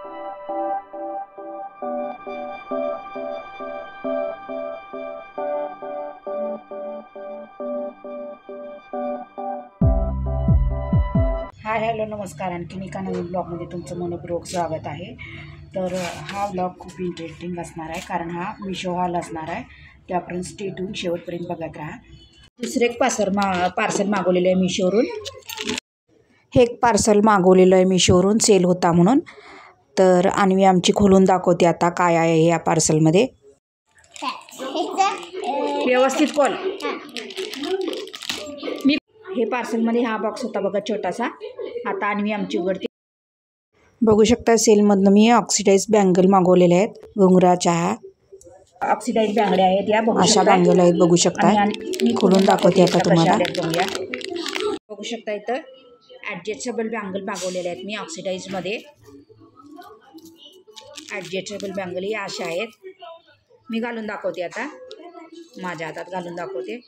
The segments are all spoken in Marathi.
हाय हॅलो नमस्कार. आणखी एका नवीन ब्लॉगमध्ये तुमचं मनपूर्वक स्वागत आहे. तर हा ब्लॉग खूप इंटरेस्टिंग असणार आहे, कारण हा मिशो हॉल असणार आहे. त्यापर्यंत स्टे ट्यून, शेवटपर्यंत बघत राहा. दुसरे एक पार्सल मागवलेलं आहे मिशोवरून. हे एक पार्सल मागवलेलं आहे मिशोवरून, सेल होता म्हणून. तर अन्वी आमची खोलून दाखवते आता काय आहे या पार्सलमध्ये. व्यवस्थित खोल. हे पार्सलमध्ये हा बॉक्स होता बघा, छोटासा. आता अन्वी आमची उघडते. बघू शकता सेलमधनं मी ऑक्सिडाइज बँगल मागवलेले आहेत. घुंगराच्या ऑक्सिडाइज बँगड्या आहेत या, अशा बँगल आहेत बघू शकता. खोलून दाखवते आता तुम्हाला. बघू शकता इथं ॲडजस्टेबल बँगल मागवलेले आहेत मी ऑक्सिडाइजमध्ये. ॲडजस्टेबल बँगल ही अशा आहेत. मी घालून दाखवते आता, माझ्या हातात घालून दाखवते.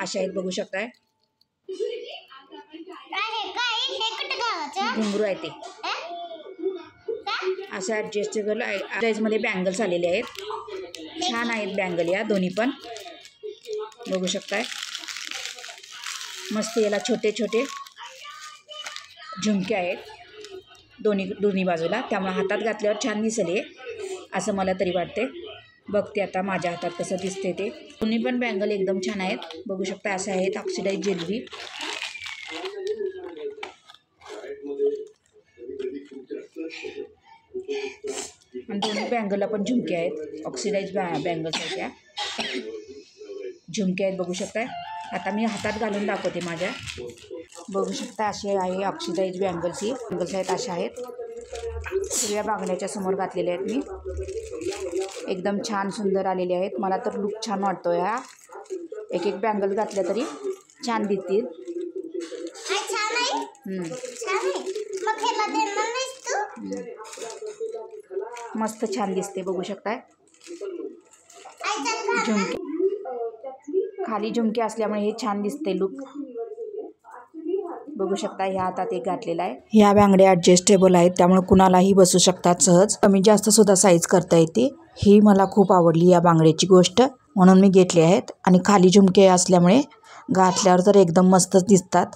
अशा आहेत बघू शकताय. घुंगरू आहे ते. अशा ॲडजस्टेबल साईजमध्ये बँगल्स आलेले आहेत. छान आहेत बँगल या दोन्ही पण, बघू शकताय. मस्त याला छोटे छोटे झुमके आहेत दोन्ही बाजूला, त्यामुळे हातात घातल्यावर छान दिसले असं मला तरी वाटते. बघते आता माझ्या हातात कसं दिसते ते. दोन्ही पण बँगल एकदम छान आहेत बघू शकता. असे आहेत ऑक्सिडाइज ज्वेलरी. आणि दोन्ही बँगलला पण झुमके आहेत. ऑक्सिडाइज बँगल्स आहेत त्या, झुमके आहेत बघू शकताय. आता मी हातात घालून दाखवते माझ्या. बघू शकता असे आहे ऑक्सिडाइज बँगल्स. ही बँगल्स आहेत अशा आहेत. सगळ्या बांगड्याच्या समोर घातलेले आहेत मी. एकदम छान सुंदर आलेले आहेत. मला तर लुक छान वाटतो. ह्या एक एक बँगल घातल्या तरी छान दिसतील. मस्त छान दिसते बघू शकताय. झुमके खाली झुमके असल्यामुळे हे छान दिसते लुक बघू शकता. ह्या हातात एक घातलेला आहे. ह्या बांगड्या ॲडजस्टेबल आहेत, त्यामुळे कुणालाही बसू शकतात सहज. कमी जास्त सुद्धा साईज करता येते. ही मला खूप आवडली या बांगड्याची गोष्ट, म्हणून मी घेतली आहेत. आणि खाली झुमके असल्यामुळे घातल्यावर तर एकदम मस्तच दिसतात.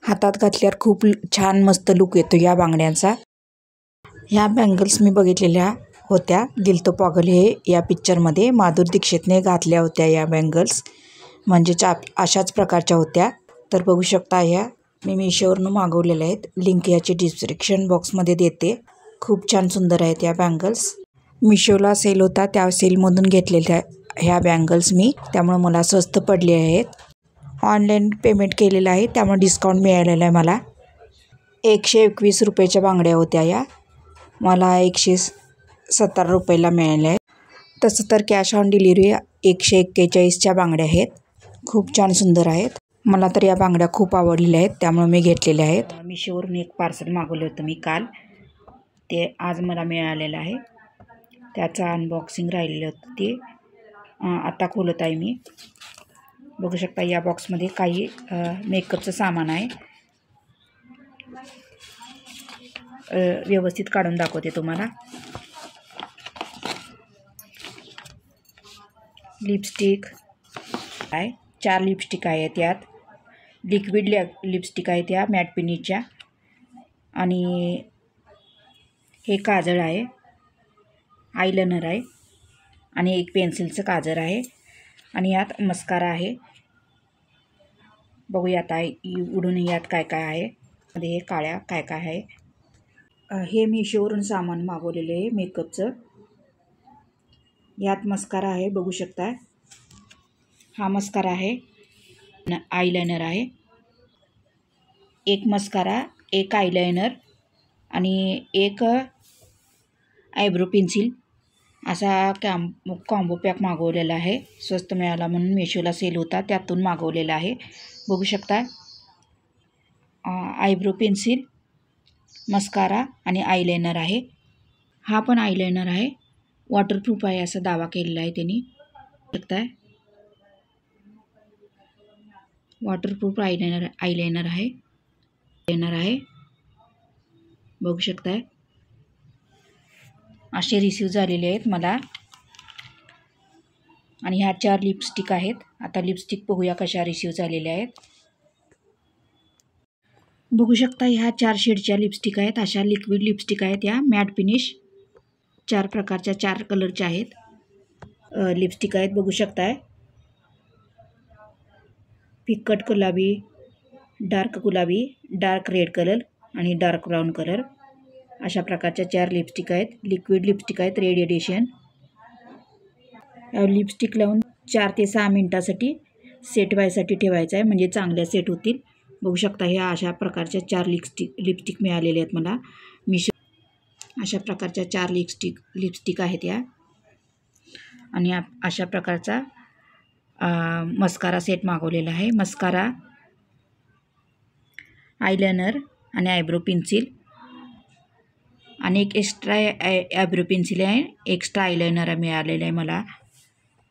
हातात घातल्यावर खूप छान मस्त लुक येतो या बांगड्यांचा. ह्या बँगल्स मी बघितलेल्या होत्या. दिल तो पागल हे या पिक्चरमध्ये माधुरी दीक्षितने घातल्या होत्या या बँगल्स, म्हणजेच अशाच प्रकारच्या होत्या. तर बघू शकता ह्या मी मिशोवरून मागवलेल्या आहेत. लिंक याची डिस्क्रिप्शन बॉक्समध्ये देते. खूप छान सुंदर आहेत या बँगल्स. मिशोला सेल होता, त्या सेलमधून घेतलेल्या ह्या बँगल्स मी, त्यामुळे मला स्वस्त पडले आहेत. ऑनलाईन पेमेंट केलेलं आहे, त्यामुळे डिस्काउंट मिळालेलं आहे मला. 121 रुपयाच्या बांगड्या होत्या या, मला 117 रुपयाला मिळाल्या आहेत. तसं तर कॅश ऑन डिलिव्हरी 141च्या बांगड्या आहेत. खूप छान सुंदर आहेत. मला तर या बांगड्या खूप आवडलेल्या आहेत, त्यामुळे मी घेतलेल्या आहेत. मिशोवरून एक पार्सल मागवलं होतं मी काल, ते आज मला मिळालेलं आहे. त्याचं अनबॉक्सिंग राहिलेलं होतं, ते आता खोलत आहे मी. बघू शकता या बॉक्समध्ये काही मेकअपचं सामान आहे. व्यवस्थित काढून दाखवते तुम्हाला. लिपस्टिक आहे, 4 लिपस्टिक आहेत यात. लिक्विड लिपस्टिक आहेत या मॅट फिनिशच्या. आणि हे काजळ आहे, आयलाइनर आहे, आणि एक पेन्सिलचं काजळ आहे. आणि यात मस्कारा आहे. बघूया आता उडून यात काय काय आहे. मध्ये हे काळ्या काय काय आहे. हे मिशोवरून सामान मागवलेले आहे मेकअपचं. यात मस्कारा आहे बघू शकता. हा मस्कारा आहे, आयलाइनर आहे. एक मस्कारा, एक आयलाइनर आणि एक आयब्रो पेन्सिल असा कॉम्बो पॅक मागवलेला आहे. स्वस्त मिळाला म्हणून मिशोला सेल होता, त्यातून मागवलेला आहे. बघू शकता आयब्रो पेन्सिल, मस्कारा आणि आयलाइनर आहे. हा पण आयलाइनर आहे, वॉटरप्रूफ आहे असा दावा केलेला आहे त्यांनी. बघताय वॉटरप्रूफ आयलाइनर आहे. बघू शकताय. असे रिसीव झालेले आहेत मला. आणि ह्या 4 लिपस्टिक आहेत. आता लिपस्टिक बघूया कशा रिसीव झालेल्या आहेत. बघू शकता ह्या 4 शेडच्या लिपस्टिक आहेत. अशा लिक्विड लिपस्टिक आहेत. या मॅट फिनिश 4 प्रकारच्या 4 कलरच्या आहेत लिपस्टिक आहेत. बघू शकताय फिकट गुलाबी, डार्क गुलाबी, डार्क रेड कलर आणि डार्क ब्राऊन कलर अशा प्रकारच्या 4 लिपस्टिक आहेत. लिक्विड लिपस्टिक आहेत रेड एडिशन. लिपस्टिक लावून 4 ते 6 मिनिटासाठी सेट व्हायसाठी ठेवायचं आहे, म्हणजे चांगल्या सेट होतील. बघू शकता ह्या अशा प्रकारच्या 4 लिपस्टिक मिळालेल्या आहेत मला. अशा प्रकारच्या 4 लिपस्टिक आहेत या. आणि अशा प्रकारचा मस्कारा सेट मागवलेला आहे. मस्कारा, आयलायनर आणि आयब्रो पेन्सिल आणि एक एक्स्ट्रा आयब्रो पेन्सिल आहे. एक्स्ट्रा आयलायनर मिळालेलं आहे मला.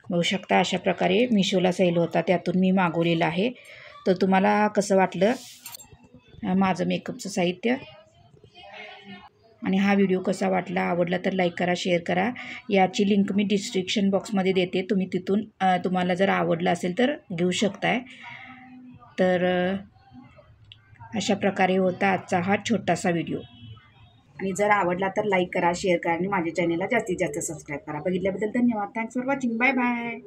बघू शकता अशा प्रकारे मिशोला सेल होता, त्यातून मी मागवलेलं आहे. तर तुम्हाला कसं वाटलं माझं मेकअपचं साहित्य आणि हा व्हिडिओ कसा वाटला, आवडला तर लाईक करा, शेअर करा. याची लिंक मी डिस्क्रिप्शन बॉक्समध्ये देते. तुम्ही तिथून तुम्हाला जर आवडलं असेल तर घेऊ शकताय. तर अशा प्रकारे होता आजचा हा छोटासा व्हिडिओ. आणि जर आवडला तर लाईक करा, शेअर करा आणि माझ्या चॅनलला जास्तीत जास्त सबस्क्राईब करा. बघितल्याबद्दल धन्यवाद. Thanks for watching. Bye bye.